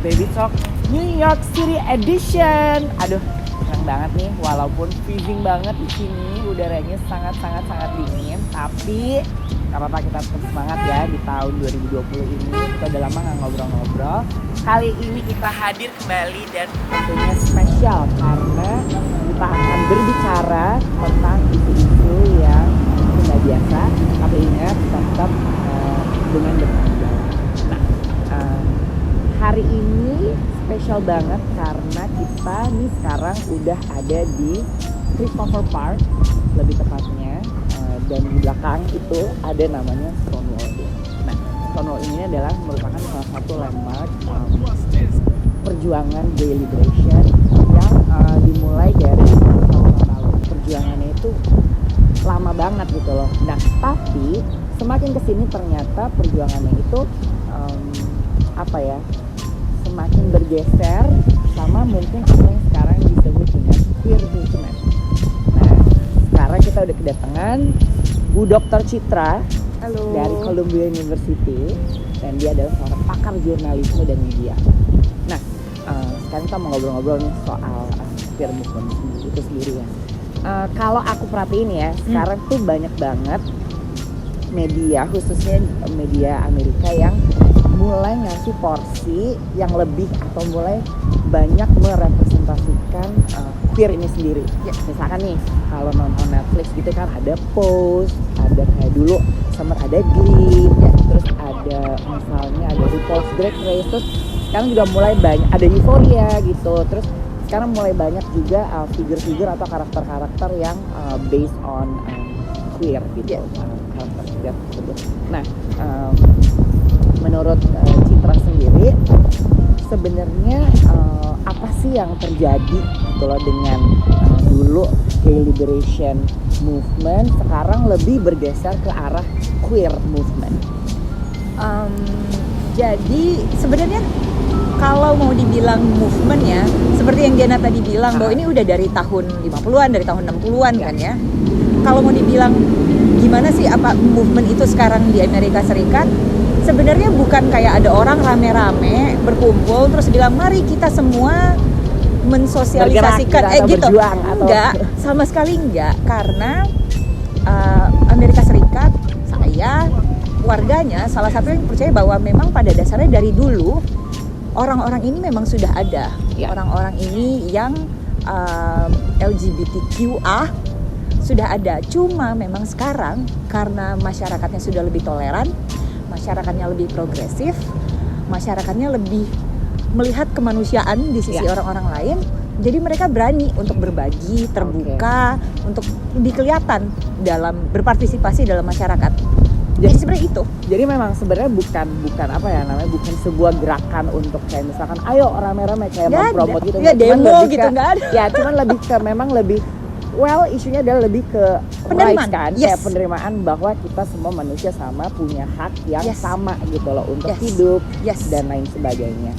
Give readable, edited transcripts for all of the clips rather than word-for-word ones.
Baby Talk New York City Edition. Aduh, senang banget nih, walaupun freezing banget di sini, udaranya sangat dingin, tapi nggak apa-apa, kita tetap semangat ya di tahun 2020 ini. Kita udah lama nggak ngobrol-ngobrol. Kali ini kita hadir kembali dan tentunya spesial karena kita akan berbicara tentang isu-isu yang tidak biasa, tapi ingat tetap dengan bertanggung. Nah, hari ini spesial banget karena kita nih sekarang udah ada di Christopher Park, lebih tepatnya, dan di belakang itu ada namanya Stonewall. Nah, Stonewall ini adalah merupakan salah satu landmark perjuangan gay liberation yang dimulai dari tahun lalu. Perjuangannya itu lama banget gitu loh. Nah, tapi semakin kesini ternyata perjuangannya itu semakin bergeser sama mungkin apa yang sekarang disebut dengan queer movement. Nah, sekarang kita udah kedatangan Bu Dr. Citra. Halo. Dari Columbia University, dan dia adalah seorang pakar jurnalisme dan media. Nah, sekarang kita mau ngobrol-ngobrol nih soal queer movement itu sendiri ya. Kalau aku perhatiin ya, sekarang tuh banyak banget media, khususnya media Amerika yang mulai ngasih porsi yang lebih atau mulai banyak merepresentasikan queer ini sendiri. Ya, misalkan nih, kalau nonton Netflix gitu kan ada Pose, ada kayak dulu sempat ada Glee, ya, terus ada misalnya ada RuPaul's Drag Race, terus sekarang juga mulai banyak ada Euphoria gitu, terus sekarang mulai banyak juga figur-figur atau karakter-karakter yang based on queer gitu, karakter queer tersebut. Nah, menurut Citra sendiri sebenarnya apa sih yang terjadi gitu loh dengan dulu gay liberation movement sekarang lebih bergeser ke arah queer movement? Jadi sebenarnya kalau mau dibilang movement ya, seperti yang Diana tadi bilang bahwa ini udah dari tahun 50-an, dari tahun 60-an kan ya. Kalau mau dibilang gimana sih apa movement itu sekarang di Amerika Serikat, sebenarnya bukan kayak ada orang rame-rame berkumpul terus bilang mari kita semua mensosialisasikan gitu. Enggak, sama sekali enggak, karena Amerika Serikat, saya, warganya salah satu yang percaya bahwa memang pada dasarnya dari dulu orang-orang ini memang sudah ada. Orang-orang ini yang LGBTQA sudah ada. Cuma memang sekarang karena masyarakatnya sudah lebih toleran, masyarakatnya lebih progresif, masyarakatnya lebih melihat kemanusiaan di sisi orang-orang lain, jadi mereka berani untuk berbagi, terbuka, untuk lebih kelihatan dalam berpartisipasi dalam masyarakat. Jadi sebenarnya itu. Jadi memang sebenarnya bukan bukan sebuah gerakan untuk kayak misalkan ayo rame-rame kayak mau promote gitu. Ya demo gitu nggak ada. Ya cuman lebih ke memang lebih isunya adalah lebih ke rights kan, kayak penerimaan bahwa kita semua manusia sama, punya hak yang sama gitu loh untuk hidup dan lain sebagainya.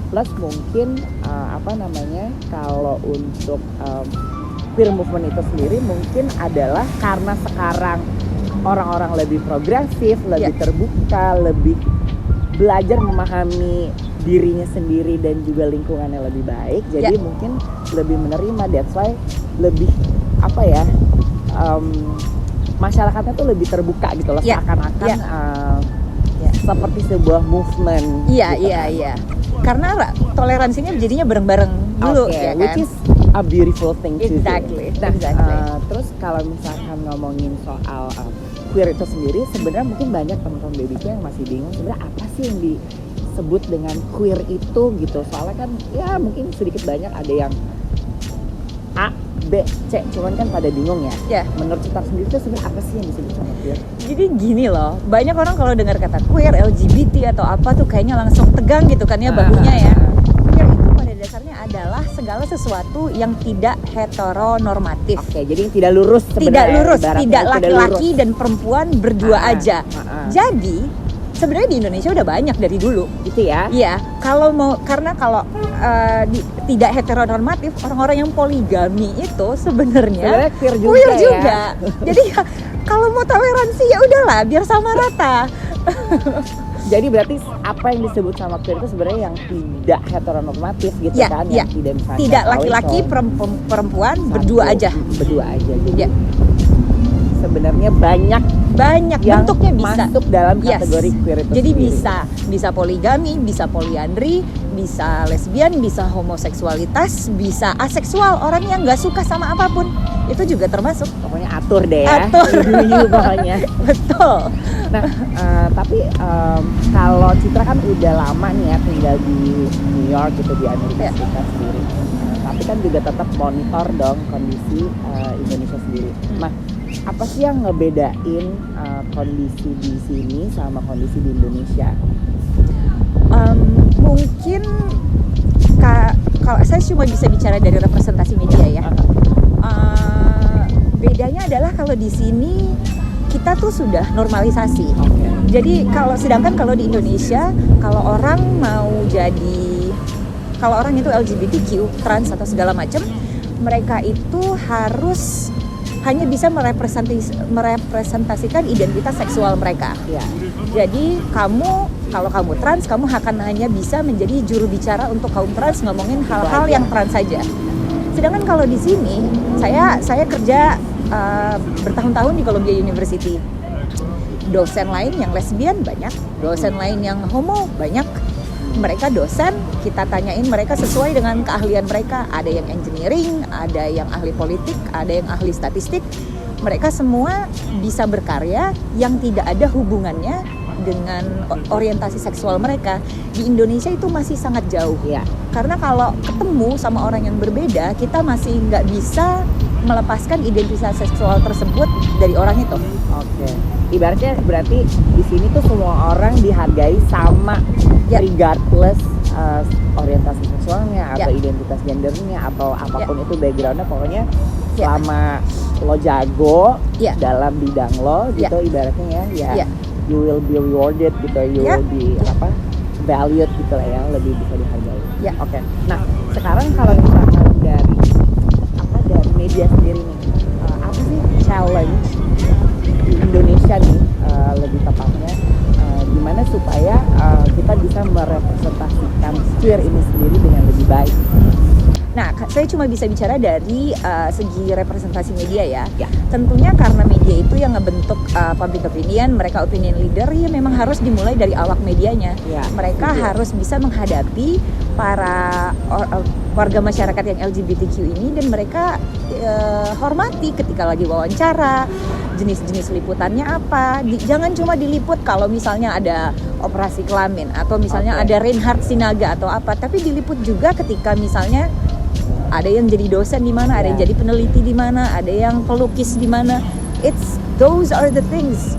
Plus mungkin kalau untuk queer movement itu sendiri mungkin adalah karena sekarang orang-orang lebih progresif, lebih terbuka, lebih belajar memahami dirinya sendiri dan juga lingkungannya lebih baik, jadi mungkin lebih menerima. That's why lebih masyarakatnya tuh lebih terbuka gitu loh, seakan-akan seperti sebuah movement. Iya. Karena toleransinya jadinya bareng-bareng dulu, ya kan? Which is a beautiful thing to do. Exactly. Terus kalau misalkan ngomongin soal queer itu sendiri, sebenarnya mungkin banyak teman-teman babyku yang masih bingung sebenarnya apa sih yang disebut dengan queer itu gitu. Soalnya kan ya mungkin sedikit banyak ada yang A, B, C, cuman kan pada bingung ya. Menurut Citra sendiri itu sebenarnya apa sih yang disebut sama queer? Jadi gini loh, banyak orang kalau dengar kata queer, LGBT atau apa tuh kayaknya langsung tegang gitu kan ya bahunya ya. Queer itu pada dasarnya adalah segala sesuatu yang tidak heteronormatif. Jadi tidak lurus sebenarnya. Tidak laki-laki dan perempuan berdua aja. Jadi sebenarnya di Indonesia udah banyak dari dulu gitu ya. Iya, kalau tidak heteronormatif, orang-orang yang poligami itu sebenarnya queer juga. Ya. Jadi kalau mau toleransi ya udahlah, biar sama rata. Jadi berarti apa yang disebut sama queer itu sebenarnya yang tidak heteronormatif gitu Ya, kan, ya. yang tidak misalnya Tidak kawin laki-laki, sama perempuan, satu, berdua aja. Berdua aja. Jadi Ya. sebenarnya banyak Banyak yang bentuknya bisa. masuk dalam Yes. kategori queer itu Jadi sendiri. bisa poligami, bisa poliandri, bisa lesbian, bisa homoseksualitas, bisa aseksual, orang yang nggak suka sama apapun itu juga termasuk. Pokoknya atur deh ya. Atur. Pokoknya. Betul. Nah, tapi kalau Citra kan udah lama nih ya tinggal di New York gitu, di Amerika Ya. Serikat sendiri. Tapi kan juga tetap monitor dong kondisi Indonesia sendiri. Nah, apa sih yang ngebedain kondisi di sini sama kondisi di Indonesia? Mungkin kalau saya cuma bisa bicara dari representasi media ya. Bedanya adalah kalau di sini kita tuh sudah normalisasi. Oke. Jadi sedangkan kalau di Indonesia kalau orang itu LGBTQ, trans atau segala macam, mereka itu harus hanya bisa merepresentasikan identitas seksual mereka. Ya. Jadi kalau kamu trans, kamu akan hanya bisa menjadi juru bicara untuk kaum trans, ngomongin hal-hal yang trans saja. Sedangkan kalau di sini, saya kerja bertahun-tahun di Columbia University. Dosen lain yang lesbian banyak, dosen lain yang homo banyak. Mereka dosen, kita tanyain mereka sesuai dengan keahlian mereka. Ada yang engineering, ada yang ahli politik, ada yang ahli statistik. Mereka semua bisa berkarya yang tidak ada hubungannya dengan orientasi seksual mereka. Di Indonesia itu masih sangat jauh. Ya. Karena kalau ketemu sama orang yang berbeda, kita masih nggak bisa melepaskan identitas seksual tersebut dari orang itu. Oke. Ibaratnya berarti di sini tuh semua orang dihargai sama, Ya. regardless orientasi seksualnya atau Ya. identitas gendernya atau apapun Ya. itu backgroundnya, pokoknya Ya. selama lo jago Ya. dalam bidang lo Ya. gitu ibaratnya ya, Ya. you will be rewarded gitu, you Ya. will be valued gitu lah ya, lebih bisa dihargai. Ya. Oke. Nah sekarang kalau misalkan dari media sendiri nih, apa sih challenge di Indonesia nih lebih tepatnya, gimana supaya kita bisa merepresentasikan queer ini sendiri dengan lebih baik? Nah, saya cuma bisa bicara dari segi representasi media ya. Ya. Tentunya karena media itu yang ngebentuk public opinion, mereka opinion leader, ya memang harus dimulai dari awak medianya. Ya, Mereka setuju. harus bisa menghadapi para warga masyarakat yang LGBTQ ini, dan mereka hormati ketika lagi wawancara, jenis-jenis liputannya apa. Jangan cuma diliput kalau misalnya ada operasi kelamin atau misalnya Oke. ada Reinhard Sinaga atau apa, tapi diliput juga ketika misalnya ada yang jadi dosen di mana, ada yang Ya. jadi peneliti di mana, ada yang pelukis di mana. Those are the things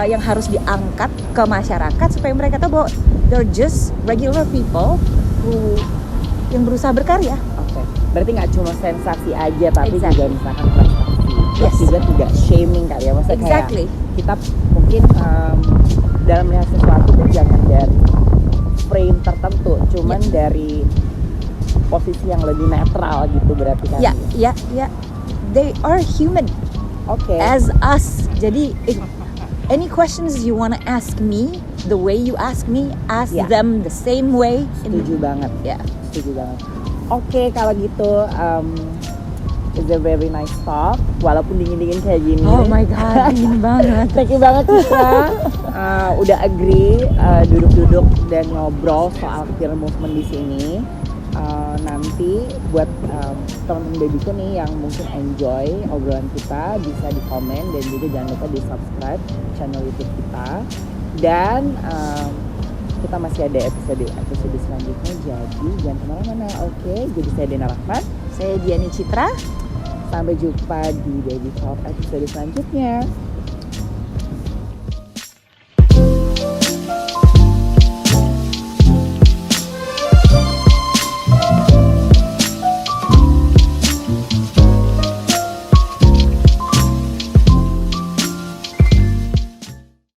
yang harus diangkat ke masyarakat supaya mereka tahu bahwa they're just regular people yang berusaha berkarya. Oke. Berarti nggak cuma sensasi aja, tapi Exactly. juga misalkan prestasi. Terus Yes. juga tidak shaming kali ya, maksudnya Exactly. kayak kita mungkin dalam melihat sesuatu tuh jangan dari frame tertentu, cuman dari posisi yang lebih netral gitu berarti kan? Ya. They are human Oke. as us. Jadi if any questions you wanna ask me, the way you ask me, ask Ya. them the same way. Setuju banget. Ya. Setuju banget. Oke, kalau gitu it's a very nice talk walaupun dingin-dingin kayak gini. Oh my god, dingin banget. Thank you banget Citra. Udah agree duduk-duduk dan ngobrol soal queer movement di sini. Nanti buat teman-teman babyku nih yang mungkin enjoy obrolan kita, bisa di komen dan juga jangan lupa di subscribe channel YouTube kita. Dan kita masih ada episode selanjutnya, jadi jangan kemana-mana. Oke, jadi saya Dena Rahmat. Saya Diani Citra. Sampai jumpa di Baby Talk episode selanjutnya.